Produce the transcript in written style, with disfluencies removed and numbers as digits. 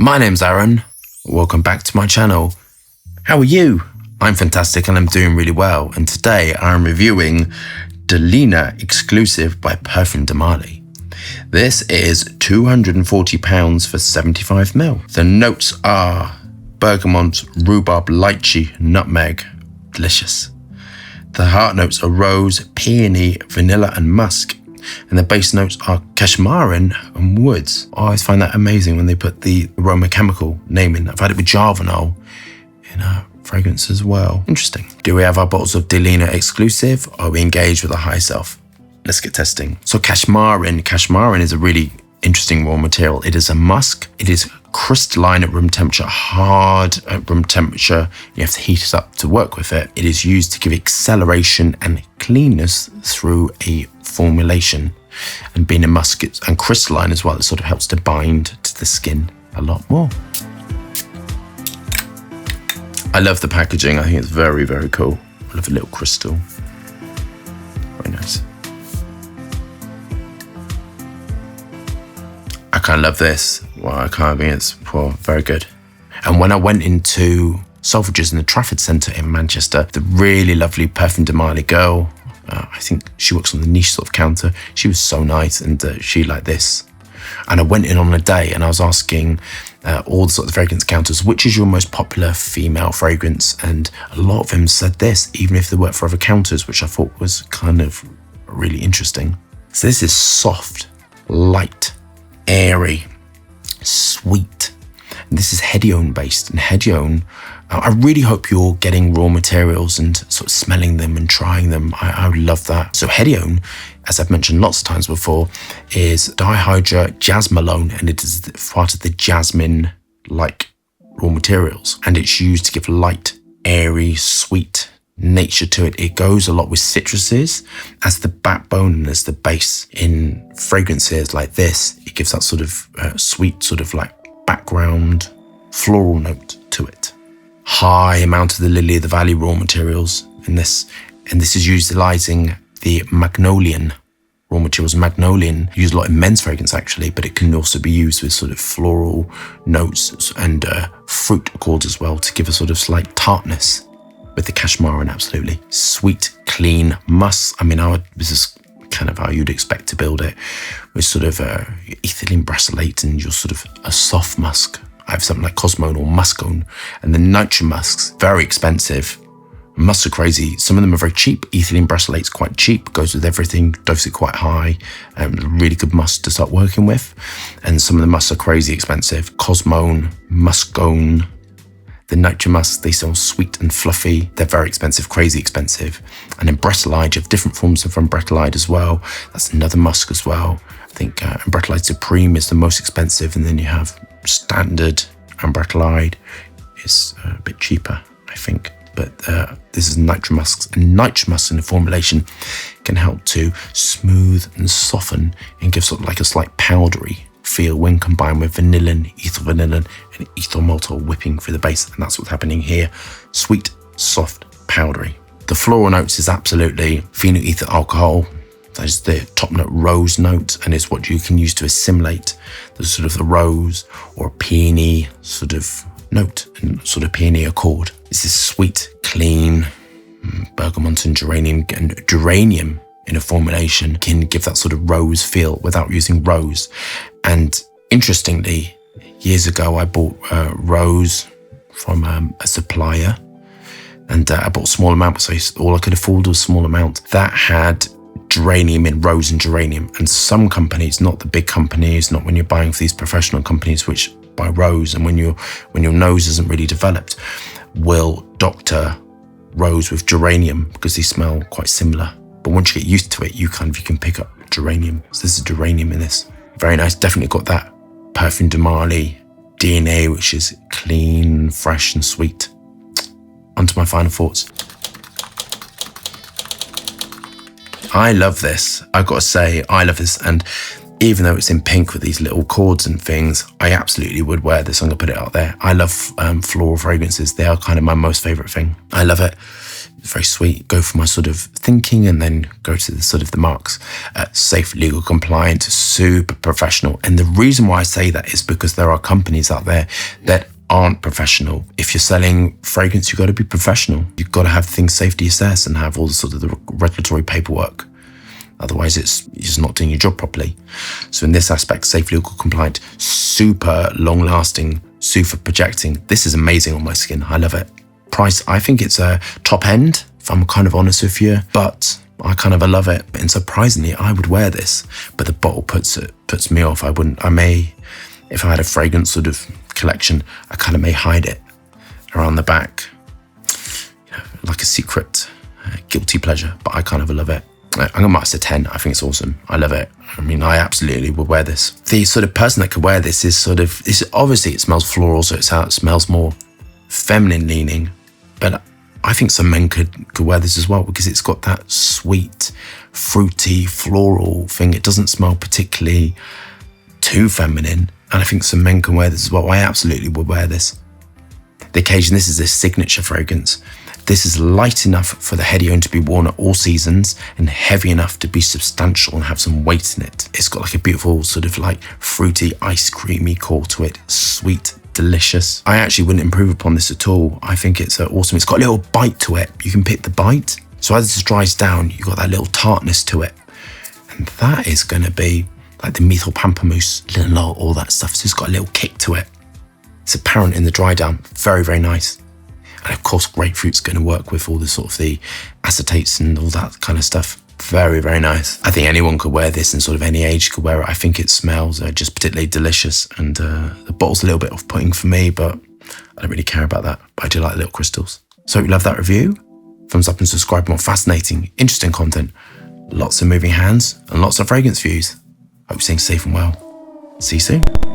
My name's Aaron. Welcome back to my channel. How are you? I'm fantastic and I'm doing really well. And today I'm reviewing Delina Exclusif by Parfums. This is £240 for 75ml. The notes are bergamot, rhubarb, lychee, nutmeg. Delicious. The heart notes are rose, peony, vanilla and musk. And the base notes are cashmere and woods. I always find that amazing when they put the aroma chemical name in. I've had it with Jarvanol in a fragrance as well. Interesting. Do we have our bottles of Delina Exclusif? Or are we engaged with a high self? Let's get testing. So cashmere is a really interesting raw material. It is a musk. It is crystalline at room temperature, hard at room temperature. You have to heat it up to work with it. It is used to give acceleration and cleanness through a formulation. And being a musk and crystalline as well, it sort of helps to bind to the skin a lot more. I love the packaging. I think it's very, very cool. I love a little crystal. Very nice. I kind of love this. Well, I can't think it's very good. And when I went into Selfridges in the Trafford Centre in Manchester, the really lovely Parfums girl, I think she works on the niche sort of counter. She was so nice and she liked this. And I went in on a day and I was asking all the sort of fragrance counters, which is your most popular female fragrance? And a lot of them said this, even if they work for other counters, which I thought was kind of really interesting. So this is soft, light, airy, sweet. And this is Hedione based. And Hedione, I really hope you're getting raw materials and sort of smelling them and trying them. I would love that. So Hedione, as I've mentioned lots of times before, is dihydra jasmalone, and it is part of the jasmine-like raw materials. And it's used to give light, airy, sweet nature to it. It goes a lot with citruses as the backbone and as the base. In fragrances like this, it gives that sort of sweet, sort of like background floral note to it. High amount of the lily of the valley raw materials in this, and this is utilizing the magnolian raw materials. Magnolian used a lot in men's fragrance actually, but it can also be used with sort of floral notes and fruit accords as well to give a sort of slight tartness with the cashmere. And absolutely sweet, clean musk. I mean, this is kind of how you'd expect to build it, with sort of ethylene brassylate and your sort of a soft musk. I have something like Cosmone or Muscone, and the nitro musks, very expensive. Musks are crazy. Some of them are very cheap. Ethylene brasylate's quite cheap, goes with everything, dose it quite high, really good musk to start working with. And some of the musks are crazy expensive. Cosmone, Muscone, the nitro musks, they sell sweet and fluffy. They're very expensive, crazy expensive. And then Bretellide, you have different forms of Bretellide as well. That's another musk as well. I think Bretellide Supreme is the most expensive, and then you have standard Bretellide is a bit cheaper, I think. But this is nitro musks, and nitro musks in the formulation can help to smooth and soften and give sort of like a slight powdery feel when combined with vanillin, ethyl vanillin, and ethyl maltol whipping through the base. And that's what's happening here. Sweet, soft, powdery. The floral notes is absolutely phenyl ether alcohol. That is the top note, rose note, and it's what you can use to assimilate the sort of the rose or peony sort of note and sort of peony accord. This is sweet, clean, bergamot and geranium in a formulation can give that sort of rose feel without using rose. And interestingly, years ago I bought rose from a supplier, and I bought a small amount, so all I could afford was a small amount. That had geranium in, rose and geranium. And some companies, not the big companies, not when you're buying for these professional companies which buy rose, and when your nose isn't really developed, will doctor rose with geranium because they smell quite similar. But once you get used to it, you can pick up geranium. So this is geranium in this. Very nice. Definitely got that Parfums DNA, which is clean, fresh and sweet. Onto my final thoughts. I love this. I've got to say, I love this. And even though it's in pink with these little cords and things, I absolutely would wear this. I'm going to put it out there. I love floral fragrances. They are kind of my most favorite thing. I love it. very sweet. Go for my sort of thinking and then go to the sort of the marks. Safe, legal, compliant, super professional. And the reason why I say that is because there are companies out there that aren't professional. If you're selling fragrance, you've got to be professional. You've got to have things safety assessed and have all the sort of the regulatory paperwork. Otherwise, you're just not doing your job properly. So in this aspect, safe, legal, compliant, super long-lasting, super projecting. This is amazing on my skin. I love it. Price, I think it's a top end, if I'm kind of honest with you, but I kind of love it. And surprisingly, I would wear this, but the bottle puts me off. I may, if I had a fragrance sort of collection, I kind of may hide it around the back, like a secret guilty pleasure, but I kind of love it. I'm gonna mark this a 10. I think it's awesome. I love it. I mean, I absolutely would wear this. The sort of person that could wear this is obviously it smells floral, so it smells more feminine leaning, but I think some men could wear this as well because it's got that sweet, fruity, floral thing. It doesn't smell particularly too feminine, and I think some men can wear this as well. I absolutely would wear this. The occasion, this is a signature fragrance. This is light enough for the heady own to be worn at all seasons and heavy enough to be substantial and have some weight in it. It's got like a beautiful sort of like fruity, ice creamy core to it. Sweet, delicious. I actually wouldn't improve upon this at all. I think it's awesome. It's got a little bite to it. You can pick the bite. So as this dries down, you've got that little tartness to it. And that is going to be like the methyl pamplemousse, all that stuff. So it's got a little kick to it. It's apparent in the dry down. Very, very nice. And of course, grapefruit's going to work with all the sort of the acetates and all that kind of stuff. Very, very nice. I think anyone could wear this and sort of any age could wear it. I think it smells just particularly delicious. And the bottle's a little bit off-putting for me, but I don't really care about that. But I do like the little crystals. So if you love that review, thumbs up and subscribe for more fascinating, interesting content. Lots of moving hands and lots of fragrance views. Hope you're staying safe and well. See you soon.